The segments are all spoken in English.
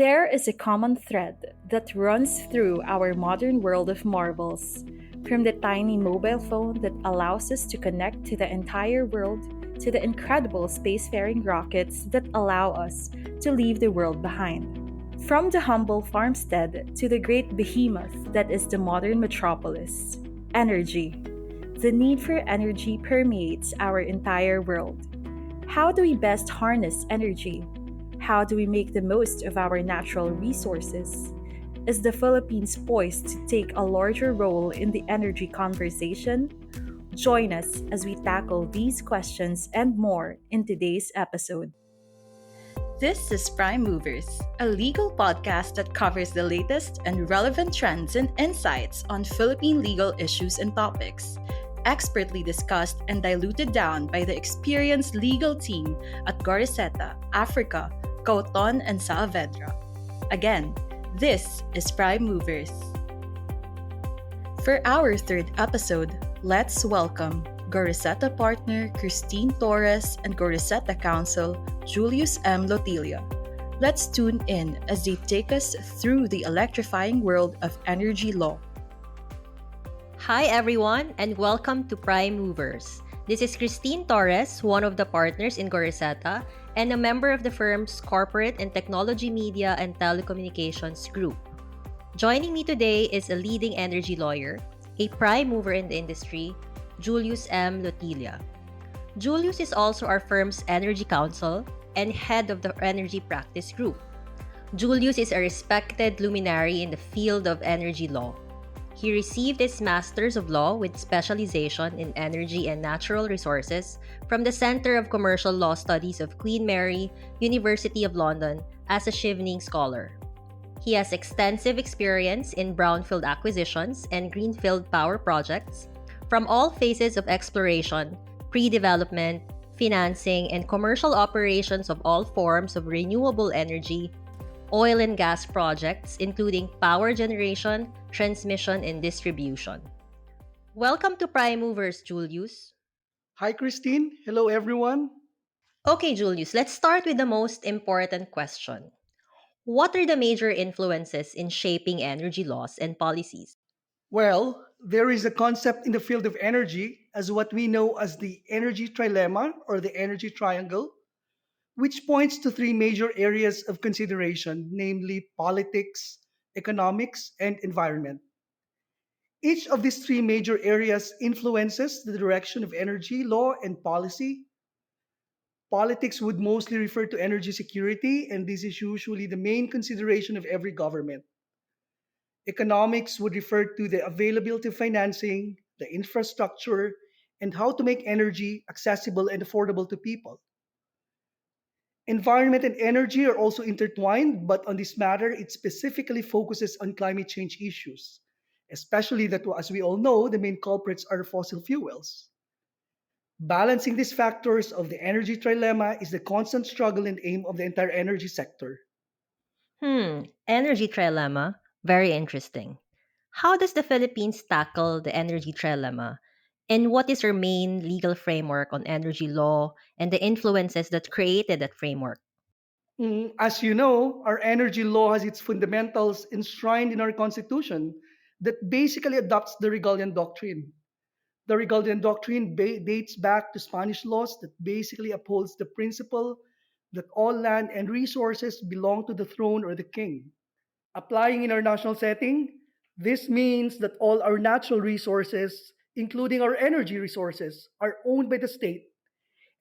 There is a common thread that runs through our modern world of marvels, from the tiny mobile phone that allows us to connect to the entire world to the incredible spacefaring rockets that allow us to leave the world behind. From the humble farmstead to the great behemoth that is the modern metropolis. Energy. The need for energy permeates our entire world. How do we best harness energy? How do we make the most of our natural resources? Is the Philippines poised to take a larger role in the energy conversation? Join us as we tackle these questions and more in today's episode. This is Prime Movers, a legal podcast that covers the latest and relevant trends and insights on Philippine legal issues and topics, expertly discussed and diluted down by the experienced legal team at Goriseta, Africa, Cauton, and Saavedra. Again, this is Prime Movers. For our third episode, let's welcome Goriseta partner Christine Torres and Goriseta counsel Julius M. Lotilla. Let's tune in as they take us through the electrifying world of energy law. Hi everyone and welcome to Prime Movers. This is Christine Torres, one of the partners in Goriseta and a member of the firm's Corporate and Technology Media and Telecommunications Group. Joining me today is a leading energy lawyer, a prime mover in the industry, Julius M. Lotilla. Julius is also our firm's energy counsel and head of the energy practice group. Julius is a respected luminary in the field of energy law. He received his Master's of Law with specialization in energy and natural resources from the Center of Commercial Law Studies of Queen Mary, University of London as a Chevening Scholar. He has extensive experience in brownfield acquisitions and greenfield power projects from all phases of exploration, pre-development, financing, and commercial operations of all forms of renewable energy, oil and gas projects, including power generation, transmission, and distribution. Welcome to Prime Movers, Julius. Hi, Christine. Hello, everyone. Okay, Julius, let's start with the most important question. What are the major influences in shaping energy laws and policies? Well, there is a concept in the field of energy as what we know as the energy trilemma or the energy triangle, which points to three major areas of consideration, namely politics, economics, and environment. Each of these three major areas influences the direction of energy law and policy. Politics would mostly refer to energy security, and this is usually the main consideration of every government. Economics would refer to the availability of financing, the infrastructure, and how to make energy accessible and affordable to people. Environment and energy are also intertwined, but on this matter, it specifically focuses on climate change issues, especially that, as we all know, the main culprits are fossil fuels. Balancing these factors of the energy trilemma is the constant struggle and aim of the entire energy sector. Energy trilemma. Very interesting. How does the Philippines tackle the energy trilemma? And what is our main legal framework on energy law and the influences that created that framework? As you know, our energy law has its fundamentals enshrined in our constitution that basically adopts the Regalian Doctrine. The Regalian Doctrine dates back to Spanish laws that basically upholds the principle that all land and resources belong to the throne or the king. Applying in our national setting, this means that all our natural resources, including our energy resources, are owned by the state,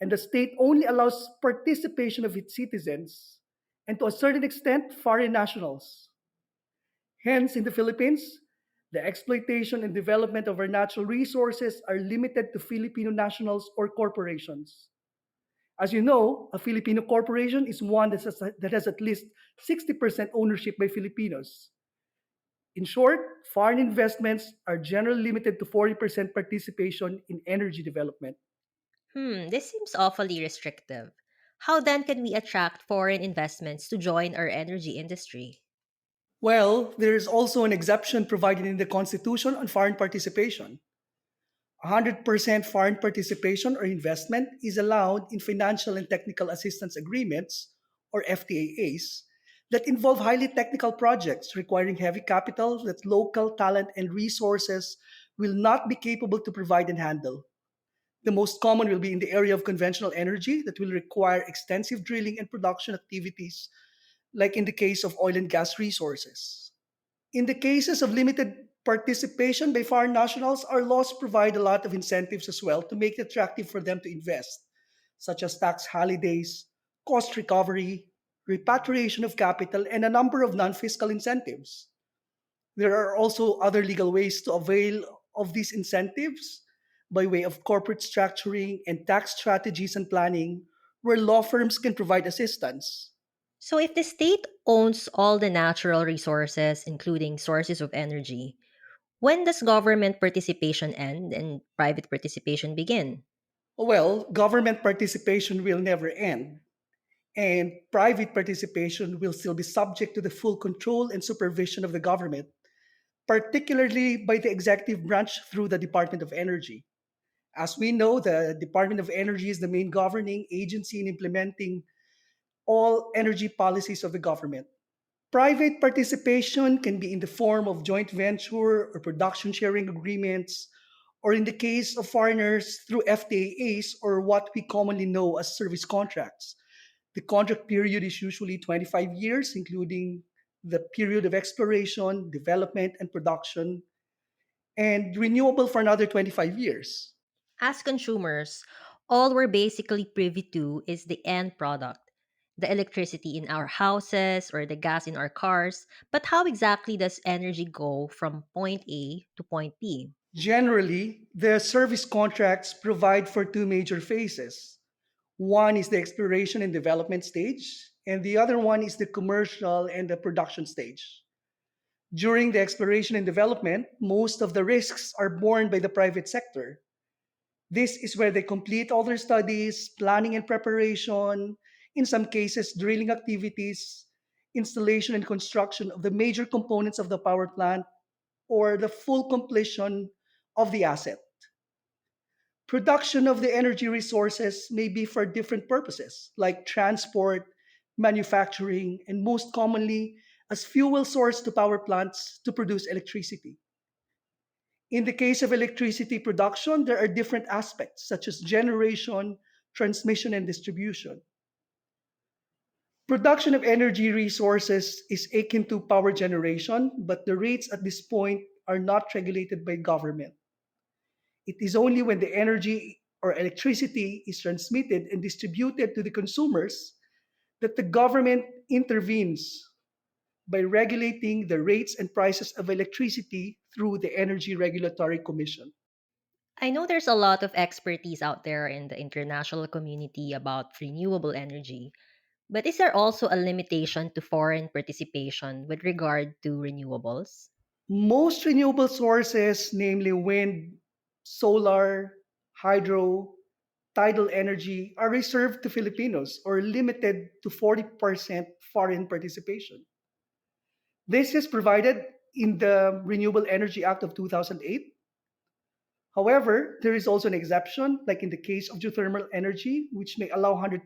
and the state only allows participation of its citizens, and to a certain extent, foreign nationals. Hence, in the Philippines, the exploitation and development of our natural resources are limited to Filipino nationals or corporations. As you know, a Filipino corporation is one that has at least 60% ownership by Filipinos. In short, foreign investments are generally limited to 40% participation in energy development. This seems awfully restrictive. How then can we attract foreign investments to join our energy industry? Well, there is also an exception provided in the Constitution on foreign participation. 100% foreign participation or investment is allowed in financial and technical assistance agreements, or FTAs, that involve highly technical projects requiring heavy capital that local talent and resources will not be capable to provide and handle. The most common will be in the area of conventional energy that will require extensive drilling and production activities, like in the case of oil and gas resources. In the cases of limited participation by foreign nationals, our laws provide a lot of incentives as well to make it attractive for them to invest, such as tax holidays, cost recovery, repatriation of capital, and a number of non fiscal incentives. There are also other legal ways to avail of these incentives by way of corporate structuring and tax strategies and planning, where law firms can provide assistance. So, if the state owns all the natural resources, including sources of energy, when does government participation end and private participation begin? Well, government participation will never end, and private participation will still be subject to the full control and supervision of the government, particularly by the executive branch through the Department of Energy. As we know, the Department of Energy is the main governing agency in implementing all energy policies of the government. Private participation can be in the form of joint venture or production sharing agreements, or in the case of foreigners, through FTAs or what we commonly know as service contracts. The contract period is usually 25 years, including the period of exploration, development, and production, and renewable for another 25 years. As consumers, all we're basically privy to is the end product, the electricity in our houses or the gas in our cars. But how exactly does energy go from point A to point B? Generally, the service contracts provide for two major phases. One is the exploration and development stage, and the other one is the commercial and the production stage. During the exploration and development, most of the risks are borne by the private sector. This is where they complete all their studies, planning and preparation, in some cases, drilling activities, installation and construction of the major components of the power plant, or the full completion of the asset. Production of the energy resources may be for different purposes, like transport, manufacturing, and most commonly as fuel source to power plants to produce electricity. In the case of electricity production, there are different aspects such as generation, transmission, and distribution. Production of energy resources is akin to power generation, but the rates at this point are not regulated by government. It is only when the energy or electricity is transmitted and distributed to the consumers that the government intervenes by regulating the rates and prices of electricity through the Energy Regulatory Commission. I know there's a lot of expertise out there in the international community about renewable energy, but is there also a limitation to foreign participation with regard to renewables? Most renewable sources, namely wind, solar, hydro, tidal energy, are reserved to Filipinos or limited to 40% foreign participation. This is provided in the Renewable Energy Act of 2008. However, there is also an exception, like in the case of geothermal energy, which may allow 100%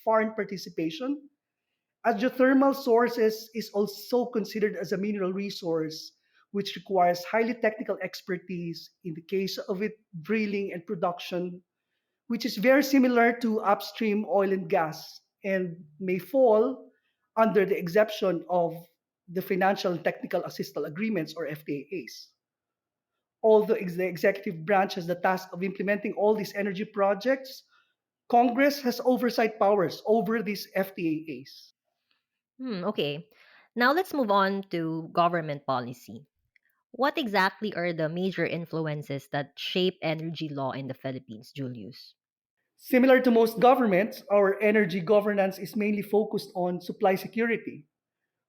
foreign participation, as geothermal sources is also considered as a mineral resource, which requires highly technical expertise in the case of it drilling and production, which is very similar to upstream oil and gas and may fall under the exception of the Financial and Technical Assistance Agreements or FTAs. Although the executive branch has the task of implementing all these energy projects, Congress has oversight powers over these FTAs. Okay. Now let's move on to government policy. What exactly are the major influences that shape energy law in the Philippines, Julius? Similar to most governments, our energy governance is mainly focused on supply security.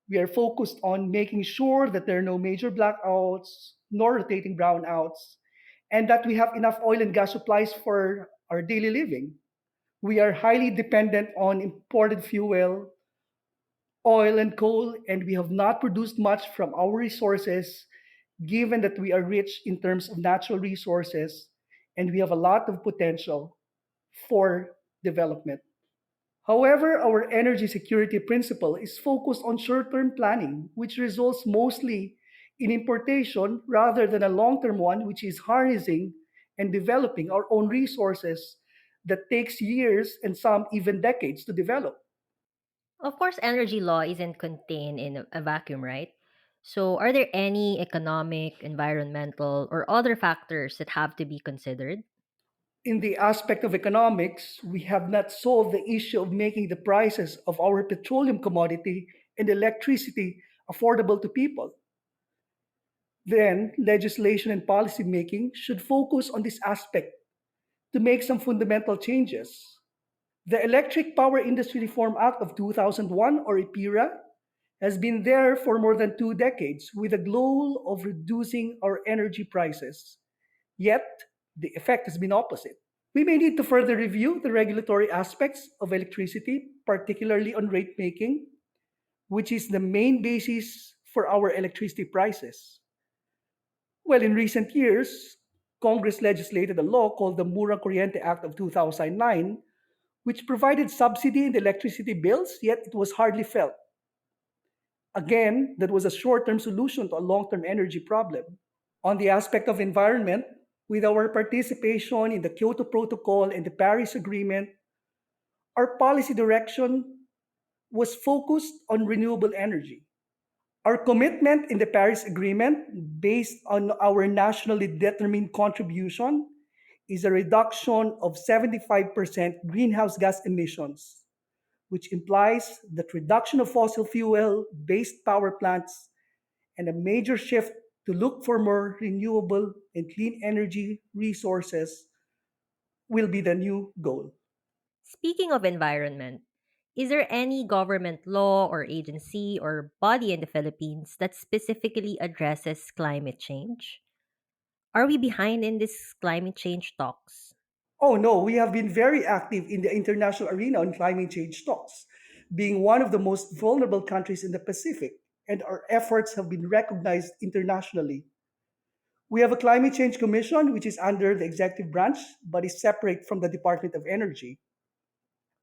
We are focused on making sure that there are no major blackouts nor rotating brownouts, and that we have enough oil and gas supplies for our daily living. We are highly dependent on imported fuel, oil, and coal, and we have not produced much from our resources, given that we are rich in terms of natural resources and we have a lot of potential for development. However, our energy security principle is focused on short term planning, which results mostly in importation rather than a long term one, which is harnessing and developing our own resources that takes years and some even decades to develop. Of course, energy law isn't contained in a vacuum, right? So, are there any economic, environmental, or other factors that have to be considered? In the aspect of economics, we have not solved the issue of making the prices of our petroleum commodity and electricity affordable to people. Then, legislation and policy making should focus on this aspect to make some fundamental changes. The Electric Power Industry Reform Act of 2001, or EPIRA, has been there for more than 2 decades with the goal of reducing our energy prices. Yet, the effect has been opposite. We may need to further review the regulatory aspects of electricity, particularly on rate making, which is the main basis for our electricity prices. Well, in recent years, Congress legislated a law called the Murang Kuryente Act of 2009, which provided subsidy in the electricity bills, yet it was hardly felt. Again, that was a short term solution to a long term energy problem. On the aspect of environment, with our participation in the Kyoto Protocol and the Paris Agreement, our policy direction was focused on renewable energy. Our commitment in the Paris Agreement, based on our nationally determined contribution, is a reduction of 75% greenhouse gas emissions, which implies that reduction of fossil fuel based power plants and a major shift to look for more renewable and clean energy resources will be the new goal. Speaking of environment, is there any government law or agency or body in the Philippines that specifically addresses climate change? Are we behind in this climate change talks? Oh no, we have been very active in the international arena on climate change talks, being one of the most vulnerable countries in the Pacific, and our efforts have been recognized internationally. We have a climate change commission which is under the executive branch but is separate from the Department of Energy.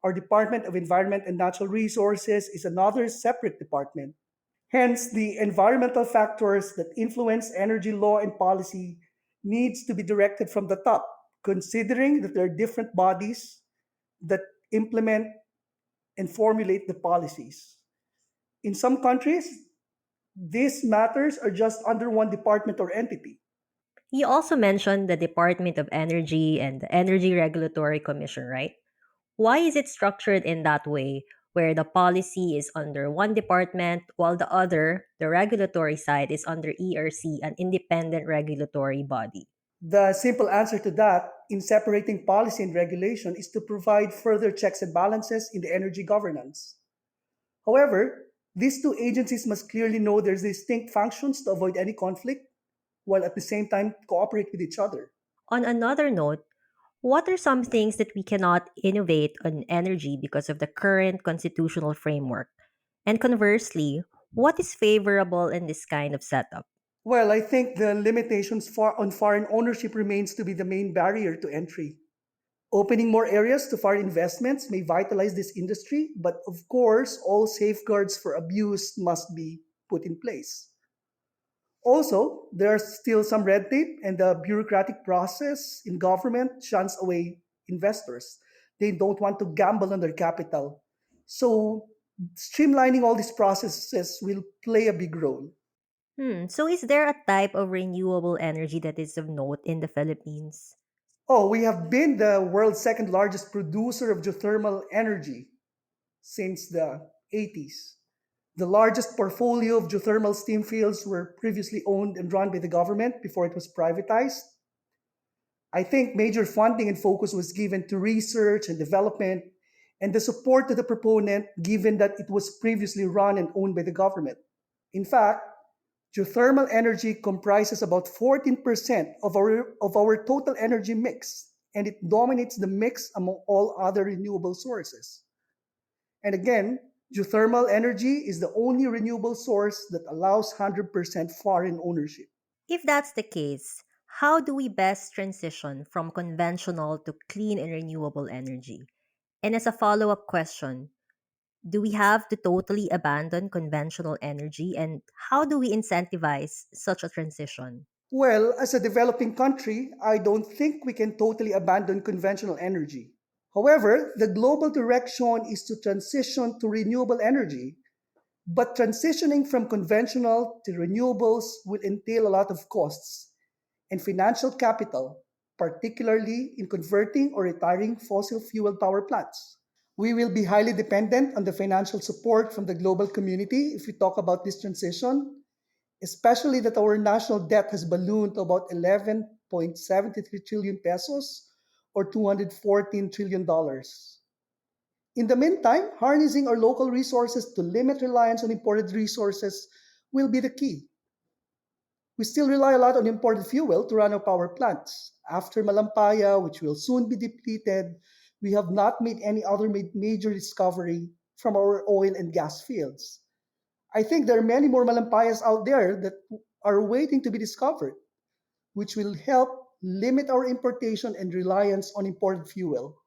Our Department of Environment and Natural Resources is another separate department. Hence, the environmental factors that influence energy law and policy needs to be directed from the top, considering that there are different bodies that implement and formulate the policies. In some countries, these matters are just under one department or entity. You also mentioned the Department of Energy and the Energy Regulatory Commission, right? Why is it structured in that way, where the policy is under one department while the other, the regulatory side, is under ERC, an independent regulatory body? The simple answer to that, in separating policy and regulation, is to provide further checks and balances in the energy governance. However, these two agencies must clearly know their distinct functions to avoid any conflict, while at the same time cooperate with each other. On another note, what are some things that we cannot innovate on energy because of the current constitutional framework? And conversely, what is favorable in this kind of setup? Well, I think the limitations on foreign ownership remains to be the main barrier to entry. Opening more areas to foreign investments may vitalize this industry, but of course, all safeguards for abuse must be put in place. Also, there's still some red tape, and the bureaucratic process in government shuns away investors. They don't want to gamble on their capital. So, streamlining all these processes will play a big role. So is there a type of renewable energy that is of note in the Philippines? Oh, we have been the world's second largest producer of geothermal energy since the 80s. The largest portfolio of geothermal steam fields were previously owned and run by the government before it was privatized. I think major funding and focus was given to research and development and the support to the proponent given that it was previously run and owned by the government. In fact, geothermal energy comprises about 14% of our total energy mix, and it dominates the mix among all other renewable sources. And again, geothermal energy is the only renewable source that allows 100% foreign ownership. If that's the case, how do we best transition from conventional to clean and renewable energy? And as a follow up question, do we have to totally abandon conventional energy and how do we incentivize such a transition? Well, as a developing country, I don't think we can totally abandon conventional energy. However, the global direction is to transition to renewable energy, but transitioning from conventional to renewables will entail a lot of costs and financial capital, particularly in converting or retiring fossil fuel power plants. We will be highly dependent on the financial support from the global community if we talk about this transition, especially that our national debt has ballooned to about 11.73 trillion pesos or $214 trillion. Dollars. In the meantime, harnessing our local resources to limit reliance on imported resources will be the key. We still rely a lot on imported fuel to run our power plants. After Malampaya, which will soon be depleted, we have not made any other major discovery from our oil and gas fields. I think there are many more Malampayas out there that are waiting to be discovered, which will help limit our importation and reliance on imported fuel.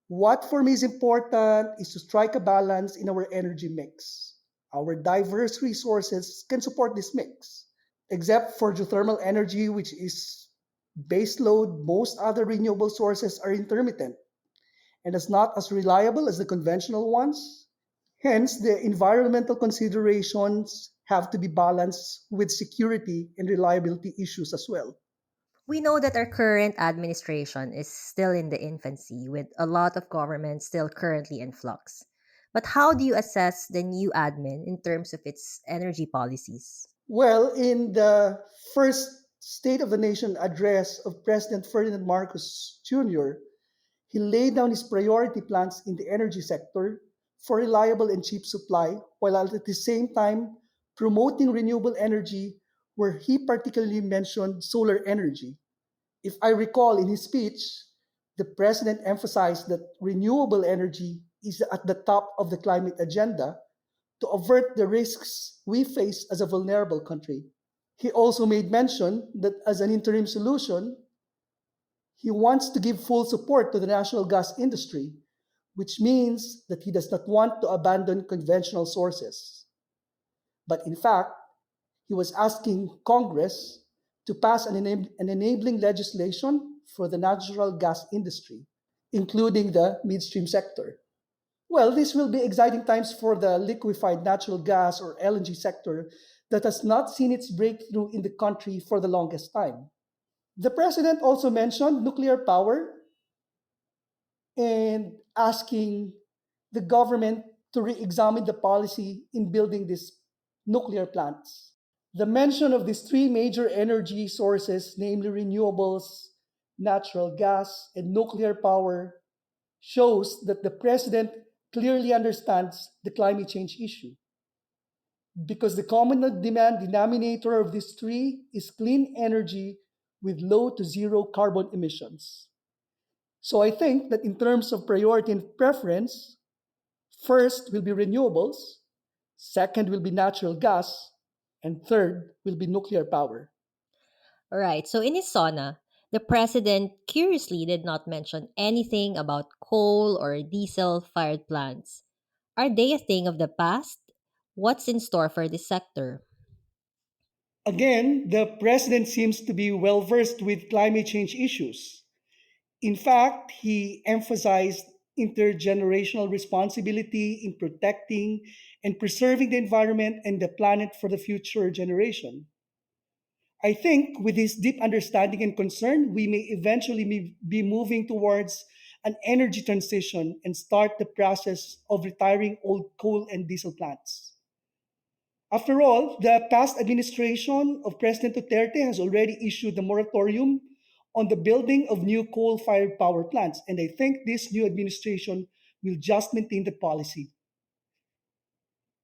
What for me is important is to strike a balance in our energy mix. Our diverse resources can support this mix. Except for geothermal energy, which is base load, most other renewable sources are intermittent and is not as reliable as the conventional ones. Hence, the environmental considerations have to be balanced with security and reliability issues as well. We know that our current administration is still in the infancy, with a lot of government still currently in flux. But how do you assess the new admin in terms of its energy policies? Well, in the first State of the Nation address of President Ferdinand Marcos Jr., he laid down his priority plans in the energy sector for reliable and cheap supply, while at the same time promoting renewable energy, where he particularly mentioned solar energy. If I recall in his speech, the president emphasized that renewable energy is at the top of the climate agenda to avert the risks we face as a vulnerable country. He also made mention that as an interim solution, he wants to give full support to the national gas industry, which means that he does not want to abandon conventional sources. But in fact, he was asking Congress to pass an enabling legislation for the natural gas industry, including the midstream sector. Well, this will be exciting times for the liquefied natural gas or LNG sector that has not seen its breakthrough in the country for the longest time. The president also mentioned nuclear power and asking the government to re examine the policy in building these nuclear plants. The mention of these three major energy sources, namely renewables, natural gas, and nuclear power, shows that the president clearly understands the climate change issue because the common demand denominator of these three is clean energy with low to zero carbon emissions. So I think that in terms of priority and preference, first will be renewables, second will be natural gas, and third will be nuclear power. Right. So in his sauna, the president curiously did not mention anything about coal or diesel fired plants. Are they a thing of the past? What's in store for this sector? Again, the president seems to be well versed with climate change issues. In fact, he emphasized intergenerational responsibility in protecting and preserving the environment and the planet for the future generation. I think with this deep understanding and concern, we may eventually be moving towards an energy transition and start the process of retiring old coal and diesel plants. After all, the past administration of President Duterte has already issued a moratorium on the building of new coal fired power plants, and I think this new administration will just maintain the policy.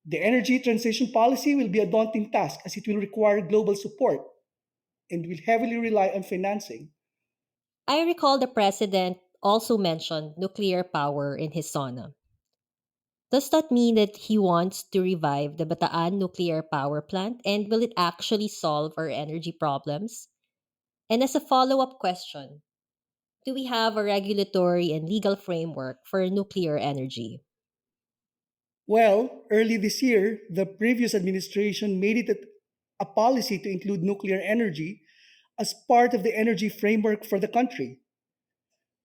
The energy transition policy will be a daunting task as it will require global support and will heavily rely on financing. I recall the president also mentioned nuclear power in his sauna. Does that mean that he wants to revive the Bataan nuclear power plant? And will it actually solve our energy problems? And as a follow up question, Do we have a regulatory and legal framework for nuclear energy? Well, early this year, the previous administration made it a policy to include nuclear energy as part of the energy framework for the country.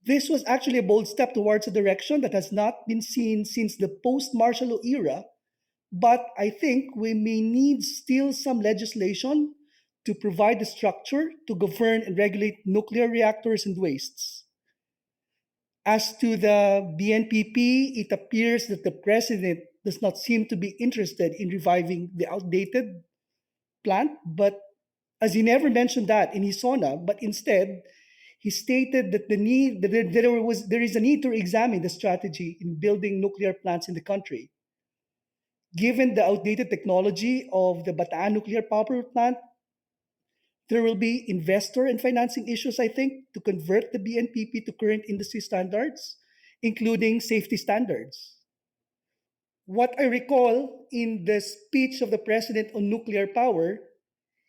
This was actually a bold step towards a direction that has not been seen since the post martial law era, but I think we may need still some legislation to provide the structure to govern and regulate nuclear reactors and wastes. As to the BNPP, it appears that the president does not seem to be interested in reviving the outdated plant, but as he never mentioned that in his SONA, but instead he stated that there is a need to examine the strategy in building nuclear plants in the country. Given the outdated technology of the Bataan nuclear power plant, there will be investor and financing issues, I think, to convert the BNPP to current industry standards, including safety standards. What I recall in the speech of the president on nuclear power,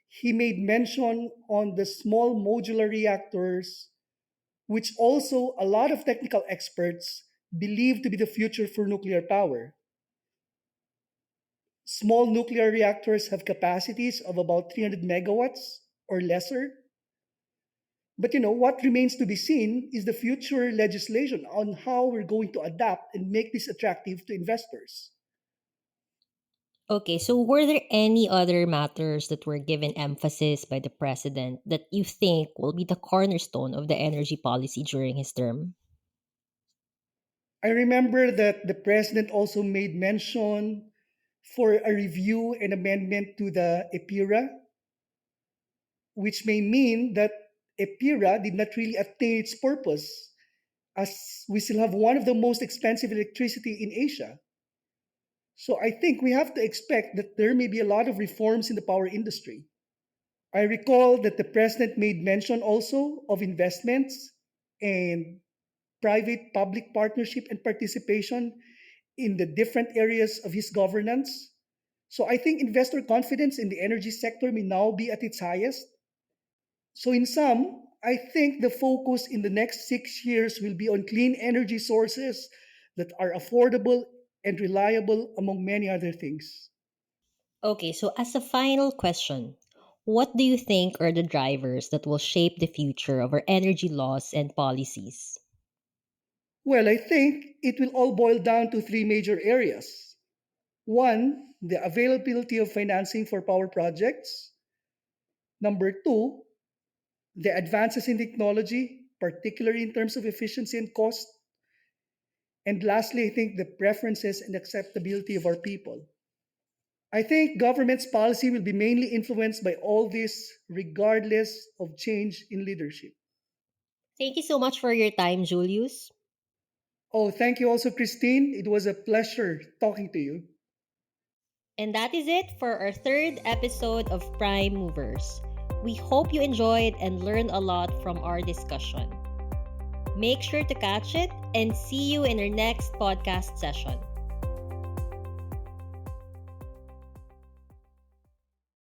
he made mention on the small modular reactors, which also a lot of technical experts believe to be the future for nuclear power. Small nuclear reactors have capacities of about 300 megawatts or lesser. But what remains to be seen is the future legislation on how we're going to adapt and make this attractive to investors. Okay, so were there any other matters that were given emphasis by the president that you think will be the cornerstone of the energy policy during his term? I remember that the president also made mention for a review and amendment to the EPIRA, which may mean that EPIRA did not really attain its purpose, as we still have one of the most expensive electricity in Asia. So I think we have to expect that there may be a lot of reforms in the power industry. I recall that the president made mention also of investments and private public partnership and participation in the different areas of his governance. So I think investor confidence in the energy sector may now be at its highest. So, in sum, I think the focus in the next 6 years will be on clean energy sources that are affordable and reliable, among many other things. Okay, so as a final question, what do you think are the drivers that will shape the future of our energy laws and policies? Well, I think it will all boil down to three major areas. One, the availability of financing for power projects. Number two, the advances in technology, particularly in terms of efficiency and cost. And lastly, I think the preferences and acceptability of our people. I think government's policy will be mainly influenced by all this, regardless of change in leadership. Thank you so much for your time, Julius. Oh, thank you also, Christine. It was a pleasure talking to you. And that is it for our third episode of Prime Movers. We hope you enjoyed and learned a lot from our discussion. Make sure to catch it and see you in our next podcast session.